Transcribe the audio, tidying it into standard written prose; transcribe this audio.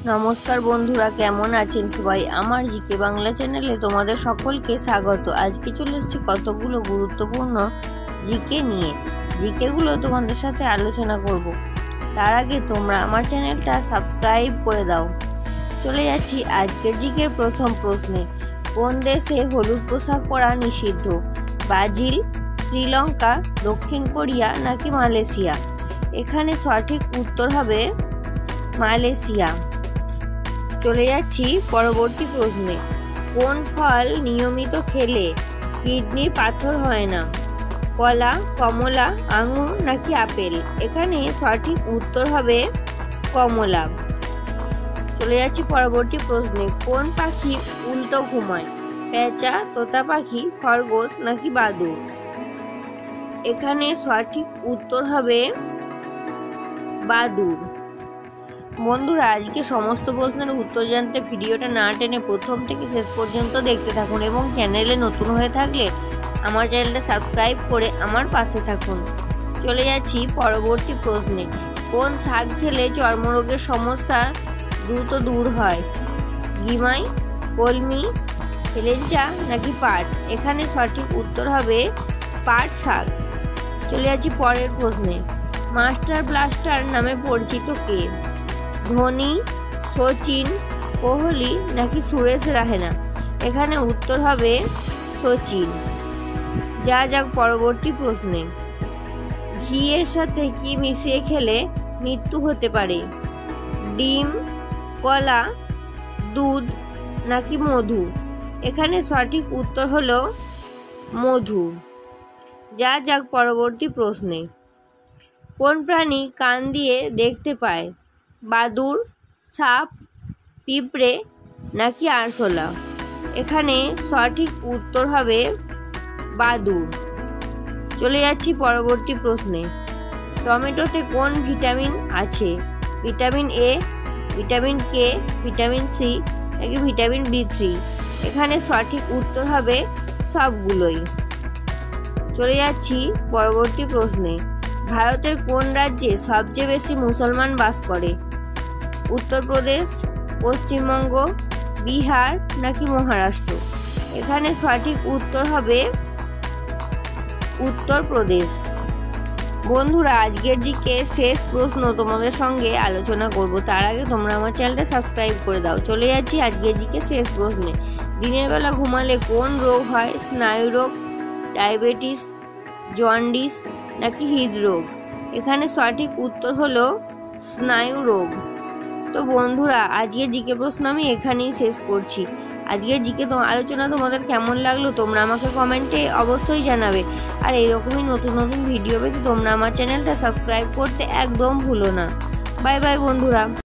নমস্কার বন্ধুরা, কেমন আছেন সবাই? আমার জিকে বাংলা চ্যানেলে তোমাদের সকলকে স্বাগত। আজকে চলে এসেছি কতগুলো গুরুত্বপূর্ণ জিকে নিয়ে। জিকেগুলো তোমাদের সাথে আলোচনা করব। তার আগে তোমরা আমার চ্যানেলটা সাবস্ক্রাইব করে দাও। চলে যাচ্ছি আজকের জিকের প্রথম প্রশ্নে। কোন দেশে হলুদ পোশাক পরা নিষিদ্ধ? ব্রাজিল, শ্রীলঙ্কা, দক্ষিণ কোরিয়া নাকি মালয়েশিয়া? এখানে সঠিক উত্তর হবে মালয়েশিয়া। চলে যাচ্ছি পরবর্তী প্রশ্নে। কোন ফল নিয়মিত খেলে কিডনির পাথর হয় না? কলা, কমলা, আঙুর নাকি আপেল? এখানে সঠিক উত্তর হবে কমলা। চলে যাচ্ছি পরবর্তী প্রশ্নে। কোন পাখি উল্টো ঘুমায়? পেঁচা, তোতা পাখি, খরগোশ নাকি বাদুড়? এখানে সঠিক উত্তর হবে বাদুড়। বন্ধুরা, আজকে সমস্ত প্রশ্নের উত্তর জানতে ভিডিওটা না টেনে প্রথম থেকে শেষ পর্যন্ত দেখতে থাকুন এবং চ্যানেলে নতুন হয়ে থাকলে আমার চ্যানেলটা সাবস্ক্রাইব করে আমার পাশে থাকুন। চলে যাচ্ছি পরবর্তী প্রশ্নে। কোন শাক খেলে চর্মরোগের সমস্যা দ্রুত দূর হয়? গিমাই, কলমি, হেলেঞ্চা নাকি পাট? এখানে সঠিক উত্তর হবে পাট শাক। চলে যাচ্ছি পরের প্রশ্নে। মাস্টার ব্লাস্টার নামে পরিচিত কে? ধোনি, সচিন, কোহলি নাকি সুরেশ রায়না? এখানে উত্তর হবে সচিন। যাক পরবর্তী প্রশ্নে। ঘিয়ের সাথে কি মিশিয়ে খেলে মৃত্যু হতে পারে? ডিম, কলা, দুধ নাকি মধু? এখানে সঠিক উত্তর হলো মধু। যাক পরবর্তী প্রশ্নে। কোন প্রাণী কান দিয়ে দেখতে পায়? বাদুড়, সাপ, পিঁপড়ে নাকি আরশোলা? এখানে সঠিক উত্তর হবে বাদুড়। চলে যাচ্ছি পরবর্তী প্রশ্নে। টমেটোতে কোন ভিটামিন আছে? Vitamin A, vitamin K, vitamin C নাকি ভিটামিন B3? এখানে সঠিক উত্তর হবে সবগুলোই। চলে যাচ্ছি পরবর্তী প্রশ্নে। ভারতের কোন রাজ্যে সবচেয়ে বেশি মুসলমান বাস করে? উত্তরপ্রদেশ, পশ্চিমবঙ্গ, বিহার নাকি মহারাষ্ট্র? এখানে সঠিক উত্তর হবে উত্তরপ্রদেশ। বন্ধুরা, আজকের জিকে শেষ প্রশ্ন তোমাদের সঙ্গে আলোচনা করব। তার আগে তোমরা আমার চ্যানেলটা সাবস্ক্রাইব করে দাও। চলে যাচ্ছি আজকের জিকে শেষ প্রশ্নে। দিনের বেলা ঘুমালে কোন রোগ হয়? স্নায়ু রোগ, ডায়াবেটিস, জন্ডিস নাকি হৃদরোগ? এখানে সঠিক উত্তর হলো স্নায়ু রোগ। তো বন্ধুরা, আজকের জিকে প্রশ্ন আমি এখানেই শেষ করছি। আজকের জিকে আলোচনা তোমাদের কেমন লাগলো তোমরা আমাকে কমেন্টে অবশ্যই জানাবে। আর এইরকমই নতুন নতুন ভিডিও পেতে তোমরা আমার চ্যানেলটা সাবস্ক্রাইব করতে একদম ভুলো না। বাই বাই বন্ধুরা।